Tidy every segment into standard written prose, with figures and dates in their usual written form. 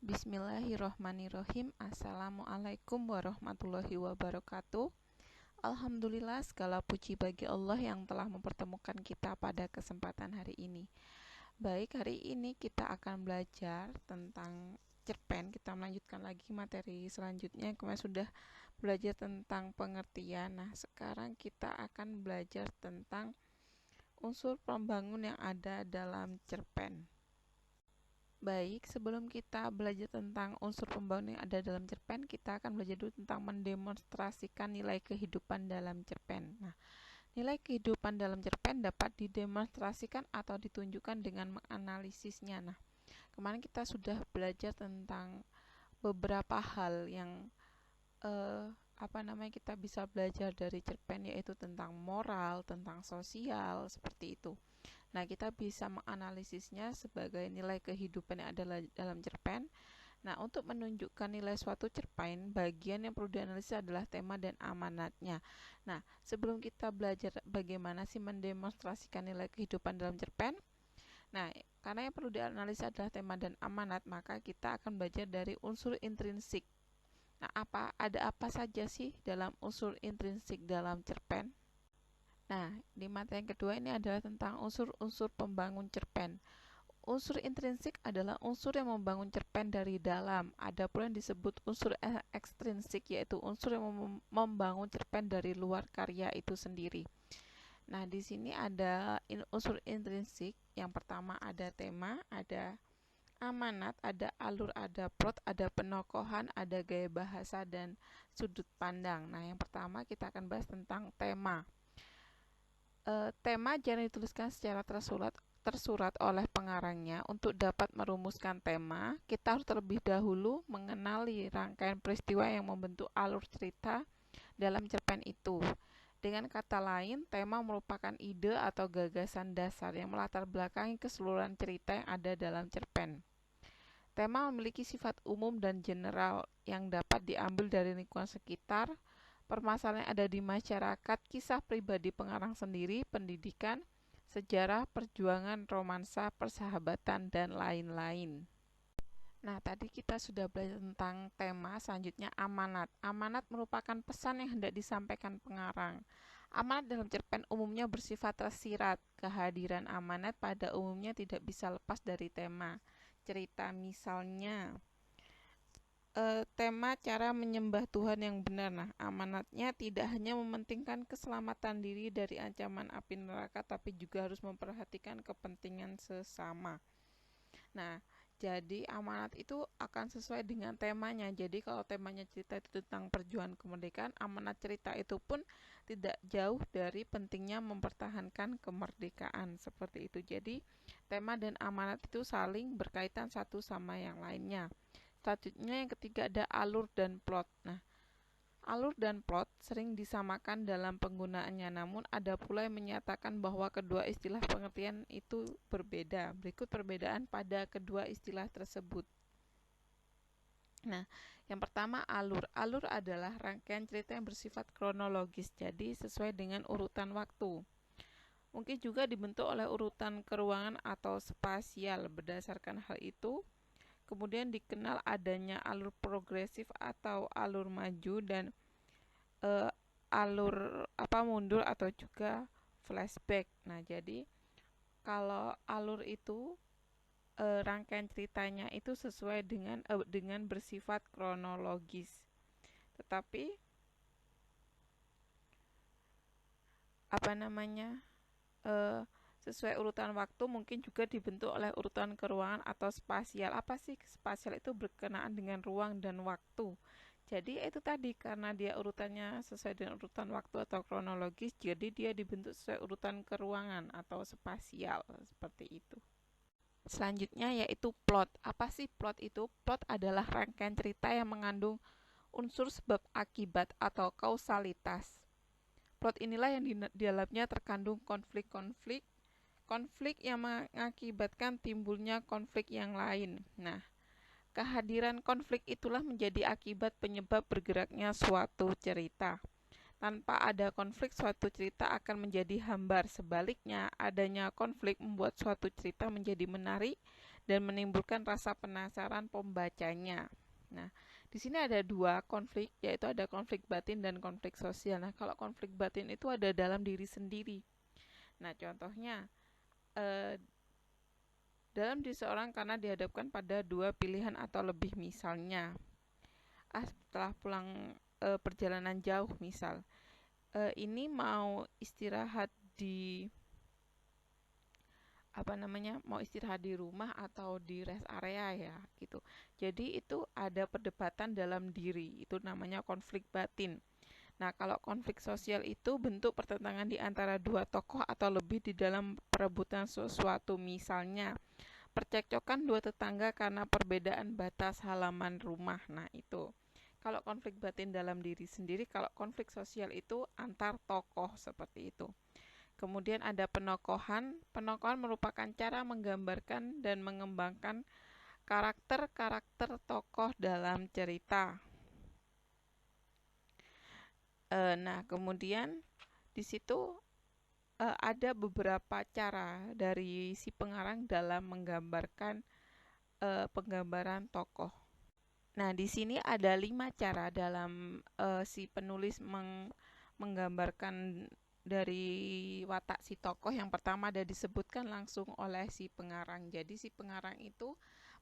Bismillahirrohmanirrohim. Assalamualaikum warahmatullahi wabarakatuh. Alhamdulillah, segala puji bagi Allah yang telah mempertemukan kita pada kesempatan hari ini. Baik, hari ini kita akan belajar tentang cerpen. Kita melanjutkan lagi materi selanjutnya. Kemarin sudah belajar tentang pengertian. Nah, sekarang kita akan belajar tentang unsur pembangun yang ada dalam cerpen. Baik, sebelum kita belajar tentang unsur pembangun yang ada dalam cerpen, kita akan belajar dulu tentang mendemonstrasikan nilai kehidupan dalam cerpen. Nah, nilai kehidupan dalam cerpen dapat didemonstrasikan atau ditunjukkan dengan menganalisisnya. Nah, kemarin kita sudah belajar tentang beberapa hal yang kita bisa belajar dari cerpen, yaitu tentang moral, tentang sosial, seperti itu. Nah, kita bisa menganalisisnya sebagai nilai kehidupan yang ada dalam cerpen. Nah, untuk menunjukkan nilai suatu cerpen, bagian yang perlu dianalisis adalah tema dan amanatnya. Nah, sebelum kita belajar bagaimana sih mendemonstrasikan nilai kehidupan dalam cerpen, nah, karena yang perlu dianalisis adalah tema dan amanat, maka kita akan belajar dari unsur intrinsik. Nah, ada apa saja sih dalam unsur intrinsik dalam cerpen? Nah, di materi yang kedua ini adalah tentang unsur-unsur pembangun cerpen. Unsur intrinsik adalah unsur yang membangun cerpen dari dalam. Ada pula yang disebut unsur ekstrinsik, yaitu unsur yang membangun cerpen dari luar karya itu sendiri. Nah, di sini ada unsur intrinsik. Yang pertama ada tema, ada amanat, ada alur, ada plot, ada penokohan, ada gaya bahasa, dan sudut pandang. Nah, yang pertama kita akan bahas tentang tema. Tema jarang dituliskan secara tersurat oleh pengarangnya. Untuk dapat merumuskan tema, kita harus terlebih dahulu mengenali rangkaian peristiwa yang membentuk alur cerita dalam cerpen itu. Dengan kata lain, tema merupakan ide atau gagasan dasar yang melatar belakangi keseluruhan cerita yang ada dalam cerpen. Tema memiliki sifat umum dan general yang dapat diambil dari lingkungan sekitar, permasalahan yang ada di masyarakat, kisah pribadi pengarang sendiri, pendidikan, sejarah, perjuangan, romansa, persahabatan, dan lain-lain. Nah, tadi kita sudah belajar tentang tema, selanjutnya amanat. Amanat merupakan pesan yang hendak disampaikan pengarang. Amanat dalam cerpen umumnya bersifat tersirat. Kehadiran amanat pada umumnya tidak bisa lepas dari tema cerita. Misalnya, tema cara menyembah Tuhan yang benar. Nah, amanatnya tidak hanya mementingkan keselamatan diri dari ancaman api neraka, tapi juga harus memperhatikan kepentingan sesama. Nah, jadi amanat itu akan sesuai dengan temanya. Jadi kalau temanya cerita itu tentang perjuangan kemerdekaan, amanat cerita itu pun tidak jauh dari pentingnya mempertahankan kemerdekaan, seperti itu. Jadi tema dan amanat itu saling berkaitan satu sama yang lainnya. Selanjutnya yang ketiga ada alur dan plot. Nah, alur dan plot sering disamakan dalam penggunaannya, namun ada pula yang menyatakan bahwa kedua istilah pengertian itu berbeda. Berikut perbedaan pada kedua istilah tersebut. Nah, yang pertama alur. Alur adalah rangkaian cerita yang bersifat kronologis, jadi sesuai dengan urutan waktu. Mungkin juga dibentuk oleh urutan keruangan atau spasial. Berdasarkan hal itu, kemudian dikenal adanya alur progresif atau alur maju dan alur mundur atau juga flashback. Nah, jadi kalau alur itu rangkaian ceritanya itu sesuai dengan bersifat kronologis. Tetapi sesuai urutan waktu mungkin juga dibentuk oleh urutan keruangan atau spasial. Apa sih spasial? Itu berkenaan dengan ruang dan waktu. Jadi itu tadi, karena dia urutannya sesuai dengan urutan waktu atau kronologis, jadi dia dibentuk sesuai urutan keruangan atau spasial, seperti itu. Selanjutnya yaitu plot. Apa sih plot itu? Plot adalah rangkaian cerita yang mengandung unsur sebab akibat atau kausalitas. Plot inilah yang di dalamnya terkandung konflik-konflik yang mengakibatkan timbulnya konflik yang lain. Nah, kehadiran konflik itulah menjadi akibat penyebab bergeraknya suatu cerita. Tanpa ada konflik, suatu cerita akan menjadi hambar. Sebaliknya, adanya konflik membuat suatu cerita menjadi menarik dan menimbulkan rasa penasaran pembacanya. Nah, di sini ada dua konflik, yaitu ada konflik batin dan konflik sosial. Nah, kalau konflik batin itu ada dalam diri sendiri. Nah, contohnya dalam diri seorang karena dihadapkan pada dua pilihan atau lebih, misalnya setelah pulang perjalanan jauh, misal ini mau istirahat di mau istirahat di rumah atau di rest area ya gitu. Jadi itu ada perdebatan dalam diri, itu namanya konflik batin. Nah, kalau konflik sosial itu bentuk pertentangan di antara dua tokoh atau lebih di dalam perebutan sesuatu, misalnya percekcokan dua tetangga karena perbedaan batas halaman rumah. Nah, itu kalau konflik batin dalam diri sendiri. Kalau konflik sosial itu antar tokoh, seperti itu. Kemudian ada penokohan. Penokohan merupakan cara menggambarkan dan mengembangkan karakter-karakter tokoh dalam cerita. Nah, kemudian di situ ada beberapa cara dari si pengarang dalam menggambarkan penggambaran tokoh. Nah, di sini ada 5 cara dalam si penulis menggambarkan dari watak si tokoh. Yang pertama ada disebutkan langsung oleh si pengarang. Jadi si pengarang itu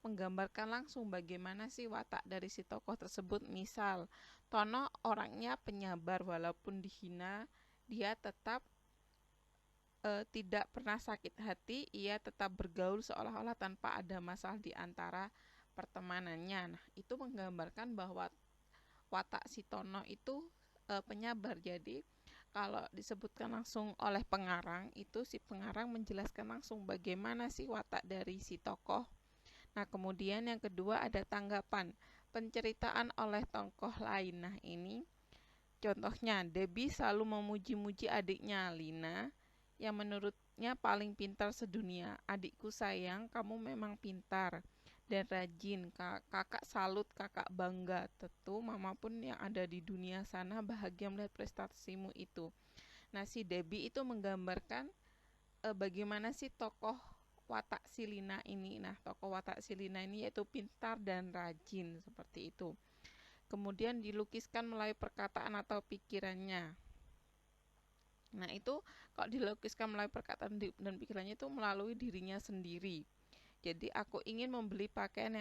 menggambarkan langsung bagaimana sih watak dari si tokoh tersebut. Misal, Tono orangnya penyabar, walaupun dihina dia tetap tidak pernah sakit hati, ia tetap bergaul seolah-olah tanpa ada masalah di antara pertemanannya. Nah, itu menggambarkan bahwa watak si Tono itu penyabar. Jadi kalau disebutkan langsung oleh pengarang, itu si pengarang menjelaskan langsung bagaimana sih watak dari si tokoh. Nah, kemudian yang kedua ada tanggapan, penceritaan oleh tokoh lain. Nah, ini contohnya, Debbie selalu memuji-muji adiknya Lina yang menurutnya paling pintar sedunia. Adikku sayang, kamu memang pintar dan rajin. Kakak salut, kakak bangga. Tentu mama pun yang ada di dunia sana bahagia melihat prestasimu itu. Nah, si Debbie itu menggambarkan bagaimana sih tokoh watak si Lina ini. Nah, tokoh watak si Lina ini yaitu pintar dan rajin, seperti itu. Kemudian dilukiskan melalui perkataan atau pikirannya. Nah, itu kalau dilukiskan melalui perkataan dan pikirannya itu melalui dirinya sendiri. Jadi aku ingin membeli pakaian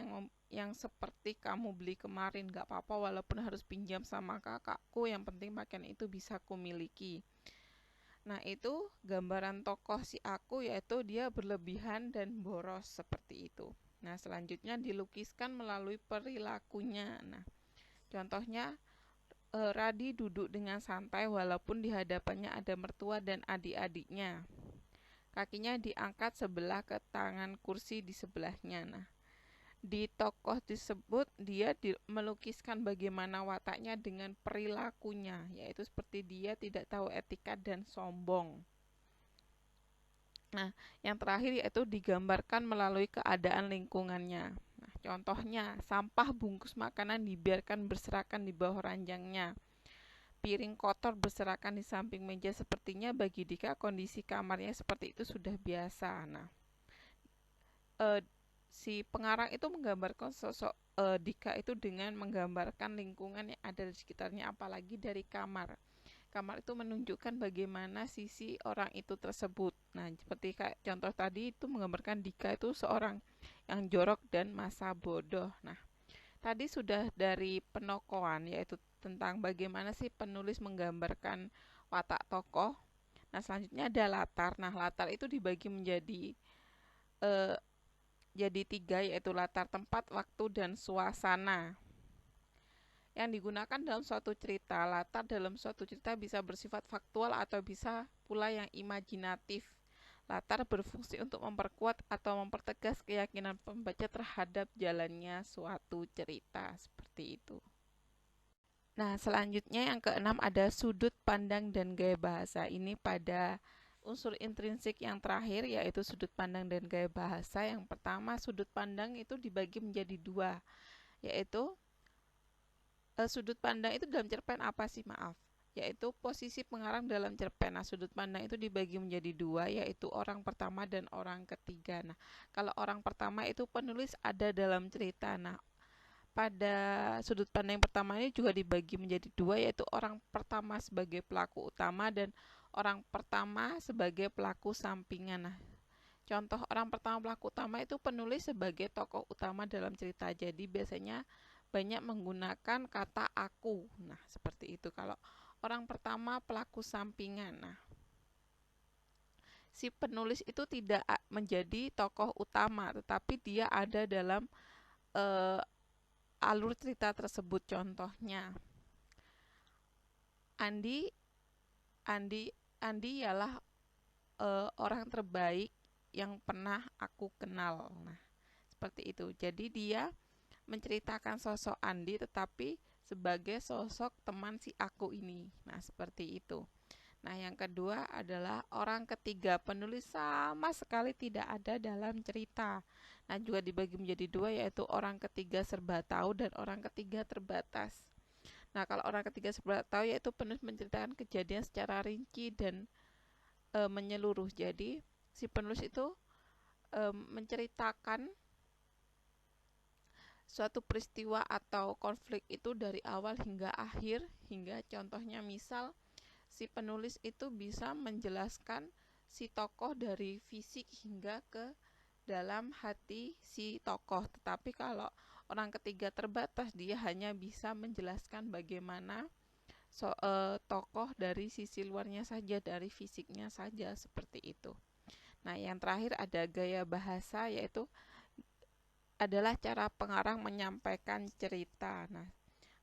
yang seperti kamu beli kemarin, gak apa-apa walaupun harus pinjam sama kakakku, yang penting pakaian itu bisa kumiliki. Nah, itu gambaran tokoh si aku, yaitu dia berlebihan dan boros, seperti itu. Nah, selanjutnya dilukiskan melalui perilakunya. Nah, contohnya Radi duduk dengan santai walaupun di hadapannya ada mertua dan adik-adiknya. Kakinya diangkat sebelah ke tangan kursi di sebelahnya. Nah, di tokoh tersebut dia melukiskan bagaimana wataknya dengan perilakunya, yaitu seperti dia tidak tahu etika dan sombong. Nah, yang terakhir yaitu digambarkan melalui keadaan lingkungannya. Nah, contohnya, sampah bungkus makanan dibiarkan berserakan di bawah ranjangnya. Piring kotor berserakan di samping meja, sepertinya bagi Dika kondisi kamarnya seperti itu sudah biasa. Nah, si pengarang itu menggambarkan sosok Dika itu dengan menggambarkan lingkungan yang ada di sekitarnya, apalagi dari kamar. Kamar itu menunjukkan bagaimana sisi orang itu tersebut. Nah, seperti kayak contoh tadi itu menggambarkan Dika itu seorang yang jorok dan masa bodoh. Nah, tadi sudah dari penokohan, yaitu tentang bagaimana sih penulis menggambarkan watak tokoh. Nah, selanjutnya ada latar. Nah, latar itu dibagi menjadi jadi 3, yaitu latar tempat, waktu, dan suasana yang digunakan dalam suatu cerita. Latar dalam suatu cerita bisa bersifat faktual atau bisa pula yang imajinatif. Latar berfungsi untuk memperkuat atau mempertegas keyakinan pembaca terhadap jalannya suatu cerita, seperti itu. Nah, selanjutnya yang keenam ada sudut pandang dan gaya bahasa. Ini pada unsur intrinsik yang terakhir, yaitu sudut pandang dan gaya bahasa. Yang pertama, sudut pandang itu dibagi menjadi 2, yaitu sudut pandang itu dalam cerpen apa sih, maaf? yaitu posisi pengarang dalam cerpen. Nah, sudut pandang itu dibagi menjadi dua, yaitu orang pertama dan orang ketiga. Nah, kalau orang pertama itu penulis ada dalam cerita. Nah, pada sudut pandang yang pertama ini juga dibagi menjadi dua, yaitu orang pertama sebagai pelaku utama dan orang pertama sebagai pelaku sampingan. Nah, contoh orang pertama pelaku utama itu penulis sebagai tokoh utama dalam cerita. Jadi biasanya banyak menggunakan kata aku. Nah, seperti itu. Kalau orang pertama pelaku sampingan. Nah, si penulis itu tidak menjadi tokoh utama, tetapi dia ada dalam alur cerita tersebut. Contohnya, Andi Andi Andi ialah orang terbaik yang pernah aku kenal. Nah, seperti itu. Jadi dia menceritakan sosok Andi tetapi sebagai sosok teman si aku ini. Nah, seperti itu. Nah, yang kedua adalah orang ketiga. Penulis sama sekali tidak ada dalam cerita. Nah, juga dibagi menjadi dua, yaitu orang ketiga serba tahu dan orang ketiga terbatas. Nah, kalau orang ketiga serba tahu yaitu penulis menceritakan kejadian secara rinci dan menyeluruh. Jadi, si penulis itu menceritakan suatu peristiwa atau konflik itu dari awal hingga akhir, hingga contohnya misal si penulis itu bisa menjelaskan si tokoh dari fisik hingga ke dalam hati si tokoh. Tetapi kalau orang ketiga terbatas, dia hanya bisa menjelaskan bagaimana tokoh dari sisi luarnya saja, dari fisiknya saja, seperti itu. Nah, yang terakhir ada gaya bahasa, yaitu adalah cara pengarang menyampaikan cerita. Nah,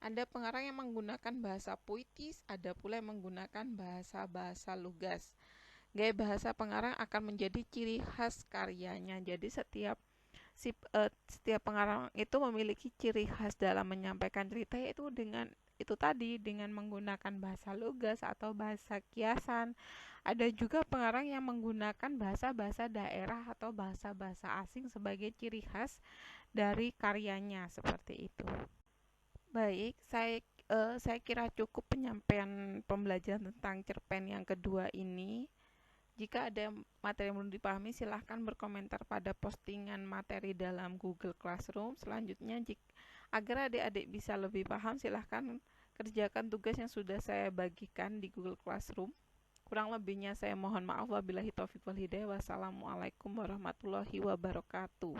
ada pengarang yang menggunakan bahasa puitis, ada pula yang menggunakan bahasa-bahasa lugas. Gaya bahasa pengarang akan menjadi ciri khas karyanya. Jadi setiap pengarang itu memiliki ciri khas dalam menyampaikan cerita, yaitu dengan menggunakan bahasa lugas atau bahasa kiasan. Ada juga pengarang yang menggunakan bahasa-bahasa daerah atau bahasa-bahasa asing sebagai ciri khas dari karyanya, seperti itu. Baik, saya kira cukup penyampaian pembelajaran tentang cerpen yang kedua ini. Jika ada materi yang belum dipahami, silahkan berkomentar pada postingan materi dalam Google Classroom. Selanjutnya, agar adik-adik bisa lebih paham, silahkan kerjakan tugas yang sudah saya bagikan di Google Classroom. Kurang lebihnya saya mohon maaf. Wabillahi taufiq wal hidayah. Wassalamualaikum warahmatullahi wabarakatuh.